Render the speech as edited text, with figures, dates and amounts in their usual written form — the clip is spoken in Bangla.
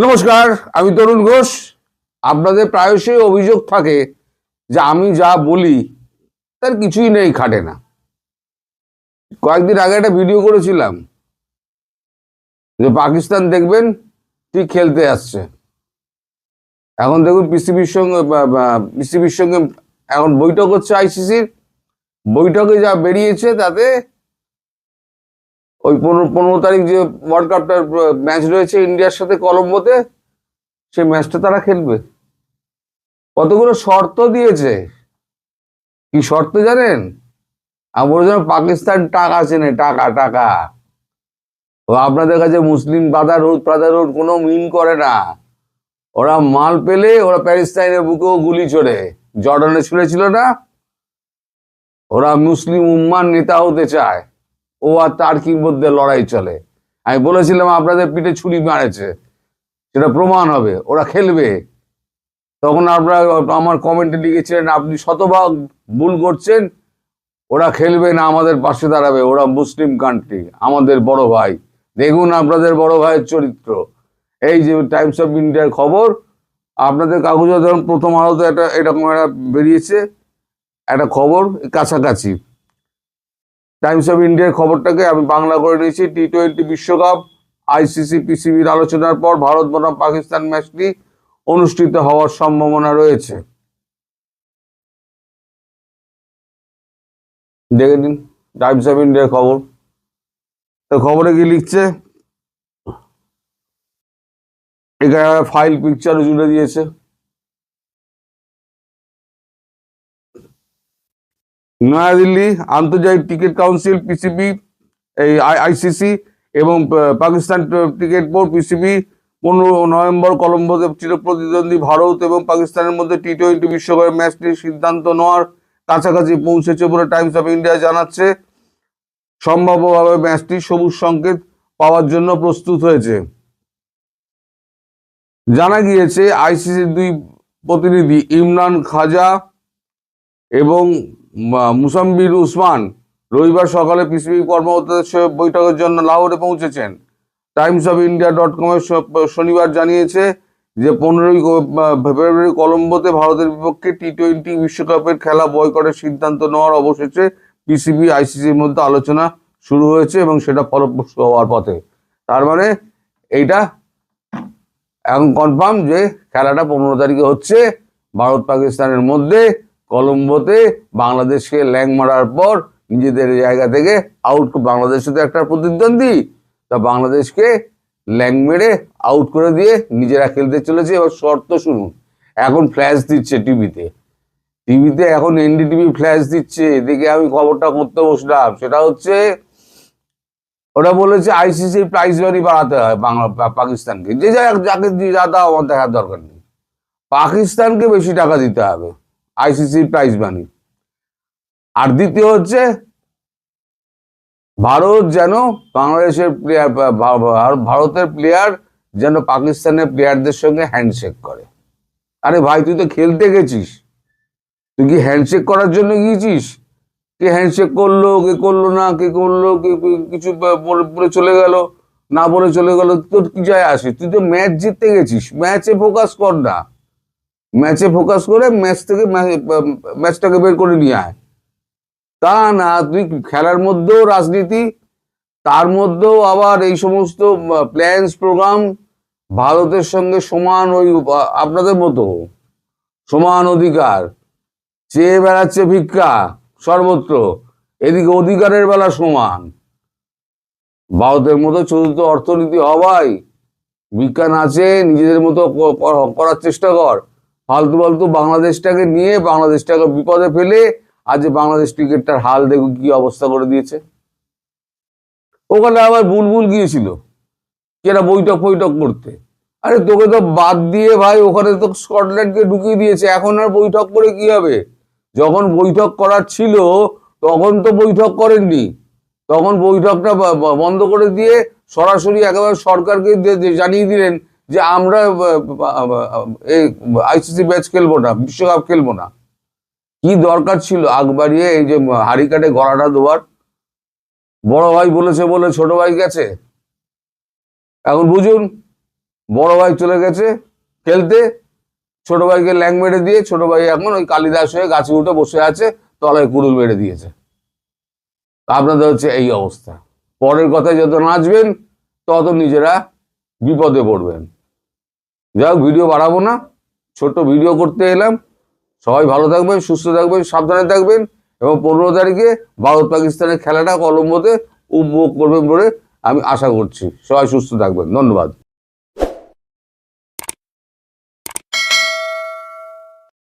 নমস্কার, আমি তরুণ ঘোষ। আপনাদের প্রায়শই অভিযোগ থাকে যে আমি যা বলি তার কিছুই নেই, খাটে না। কয়েকদিন আগে একটা ভিডিও করেছিলাম যে পাকিস্তান দেখবেন ঠিক খেলতে আসছে। এখন দেখুন পিসিবির সঙ্গে এখন বৈঠক হচ্ছে, আইসিসির বৈঠকে যা বেরিয়েছে তাতে ওই 15 তারিখ যে ওয়ার্ল্ড কাপটার ম্যাচ রয়েছে ইন্ডিয়ার সাথে কলম্বোতে, সেই ম্যাচটা তারা খেলবে। কতগুলো শর্ত দিয়েছে। কি শর্ত জানেন? আমি বলেছিলাম পাকিস্তান টাকা চেনে, টাকা টাকা। ও আপনাদের কাছে মুসলিম ব্রাদারহুড কোনো মিন করে না। ওরা মাল পেলে ওরা প্যালেস্টাইনের বুকেও গুলি ছোড়ে। জর্ডানে ছুড়েছিল না? ওরা মুসলিম উম্মার নেতা হতে চায়। ও আর তার্কির মধ্যে লড়াই চলে। আমি বলেছিলাম আপনাদের পিঠে ছুরি মারেছে, সেটা প্রমাণ হবে। ওরা খেলবে। তখন আপনারা আমার কমেন্টে লিখেছিলেন আপনি শতভাগ ভুল করছেন, ওরা খেলবে না, আমাদের পাশে দাঁড়াবে। ওরা মুসলিম কান্ট্রি, আমাদের বড় ভাই। দেখুন আপনাদের বড় ভাইয়ের চরিত্র। এই যে টাইমস অফ ইন্ডিয়ার খবর, আপনাদের কাগজে ধরুন প্রথম আলোতে একটা এরকম একটা বেরিয়েছে একটা খবর কাছাকাছি। টাইমস অফ ইন্ডিয়ার খবরটাকে আমি বাংলা করে নিয়েছি। টি-20 বিশ্বকাপ আইসিসি পিসিবির আলোচনার পর ভারত বনাম পাকিস্তান ম্যাচটি অনুষ্ঠিত হওয়ার সম্ভাবনা রয়েছে। দেখে নিন টাইমস অফ ইন্ডিয়ার খবর। তো খবরে কি লিখছে, এখানে ফাইল পিকচারও জুড়ে দিয়েছে। নয়াদিল্লি, আন্তর্জাতিক ক্রিকেট কাউন্সিল পিসিবি, এই আইসিসি এবং Pakistan cricket board PCB 15 November কলম্বোতে চিরপ্রতিদ্বন্দ্বী ভারত এবং পাকিস্তানের মধ্যে টি-20 বিশ্বকাপের ম্যাচটির সিদ্ধান্ত নেওয়ার কাছাকাছি পৌঁছেছে বলে টাইমস অফ ইন্ডিয়া জানাচ্ছে। সম্ভাব্যভাবে ম্যাচটি সবুজ সংকেত পাওয়ার জন্য প্রস্তুত হয়েছে। জানা গিয়েছে আইসিসির দুই প্রতিনিধি ইমরান খাজা এবং মুসাম্বির উসমান রবিবার সকালে পিসিবি কর্মকর্তাদের সঙ্গে বৈঠকের জন্য লাহোরে পৌঁছেছেন। টাইমস অফ ইন্ডিয়া .com শনিবার জানিয়েছে যে 15 ফেব্রুয়ারি কলম্বোতে ভারতের বিপক্ষে টি-20 বিশ্বকাপের খেলা বয়কটের সিদ্ধান্ত নেওয়ার অবশেষে পিসিবি আইসিসির মধ্যে আলোচনা শুরু হয়েছে এবং সেটা ফলপ্রসূ হওয়ার পথে। তার মানে এইটা এখন কনফার্ম যে খেলাটা 15 তারিখে হচ্ছে ভারত পাকিস্তানের মধ্যে কলম্বোতে। বাংলাদেশকে ল্যাং মারার পর নিজেদের জায়গা থেকে আউট, বাংলাদেশের তো একটা প্রতিদ্বন্দ্বী, তা বাংলাদেশকে ল্যাং মেরে আউট করে দিয়ে নিজেরা খেলতে চলেছে। এবার শর্ত শুনুন, এখন ফ্ল্যাশ দিচ্ছে টিভিতে এখন এনডিটিভি ফ্ল্যাশ দিচ্ছে। দেখে আমি খবরটা করতে বসলাম। সেটা হচ্ছে ওরা বলেছে আইসিসির প্রাইজ মানি বাড়াতে হয় পাকিস্তানকে। যে যাকে যা দাও আমার দেখার দরকার নেই, পাকিস্তানকে বেশি টাকা দিতে হবে আইসিসির প্রাইজ মানি। আর দ্বিতীয় হচ্ছে ভারত যেন বাংলাদেশের প্লেয়ার, ভারতের প্লেয়ার যেন পাকিস্তানের প্লেয়ারদের সঙ্গে হ্যান্ডশেক করে। আরে ভাই, তুই তো খেলতে গেছিস, তুই কি হ্যান্ডশেক করার জন্য গিয়েছিস? কে হ্যান্ডশেক করলো, কে করলো না, কে করলো, কে কিছু বলে চলে গেল, না বলে চলে গেল, তোর কি যায় আসে? তুই তো ম্যাচ জিততে গেছিস, ম্যাচে ফোকাস কর না। ম্যাচে ফোকাস করে ম্যাচটাকে বের করে নিয়ে আয়। তা না, তুই খেলার মধ্যেও রাজনীতি, তার মধ্যেও আবার এই সমস্ত প্ল্যান্স প্রোগ্রাম। ভারতের সঙ্গে সমান ওই আপনাদের মতো সমান অধিকার চেয়ে বেড়াচ্ছে ভিক্ষা সর্বত্র, এদিকে অধিকারের বেলা সমান। ভারতের মতো চতুর্থ অর্থনীতি হওয়ায় ভিক্ষা নাচে নিজেদের মতো করার চেষ্টা কর। ফালতু বাংলাদেশটাকে নিয়ে বাংলাদেশটাকে বিপদে ফেলে আজ বাংলাদেশ ক্রিকেটটার হাল দেখুন কি অবস্থা করে দিয়েছে। ওখানে আবার বুলবুল গিয়েছিল কেনা বৈঠক করতে। আরে তোকে তো বাদ দিয়ে ভাই ওখানে তো স্কটল্যান্ডকে ঢুকিয়ে দিয়েছে। এখন আর বৈঠক করে কি হবে? যখন বৈঠক করার ছিল তখন তো বৈঠক করেননি। তখন বৈঠকটা বন্ধ করে দিয়ে সরাসরি একেবারে সরকারকে জানিয়ে দিলেন যে আমরা এই আইসিসি ম্যাচ খেলবো না, বিশ্বকাপ খেলবো না। কি দরকার ছিল আগ বাড়িয়ে এই যে হাড়ি কাটে গলাটা দেওয়ার? বড় ভাই বলেছে বলে ছোট ভাই গেছে। এখন বুঝুন বড় ভাই চলে গেছে খেলতে, ছোট ভাইকে ল্যাং মেরে দিয়ে ছোট ভাই এখন ওই কালিদাস হয়ে গাছে উঠে বসে আছে, তলায় কুড়ুল মেরে দিয়েছে। আপনাদের হচ্ছে এই অবস্থা। পরের কথায় যত নাচবেন তত নিজেরা বিপদে পড়বেন। যাই হোক, ভিডিও বাড়াবো না, ছোট্ট ভিডিও করতে এলাম। সবাই ভালো থাকবেন, সুস্থ থাকবেন, সাবধানে থাকবেন এবং 15 তারিখে ভারত পাকিস্তানের খেলাটা কলম্বোতে উপভোগ করবেন বলে আমি আশা করছি। সবাই সুস্থ থাকবেন, ধন্যবাদ।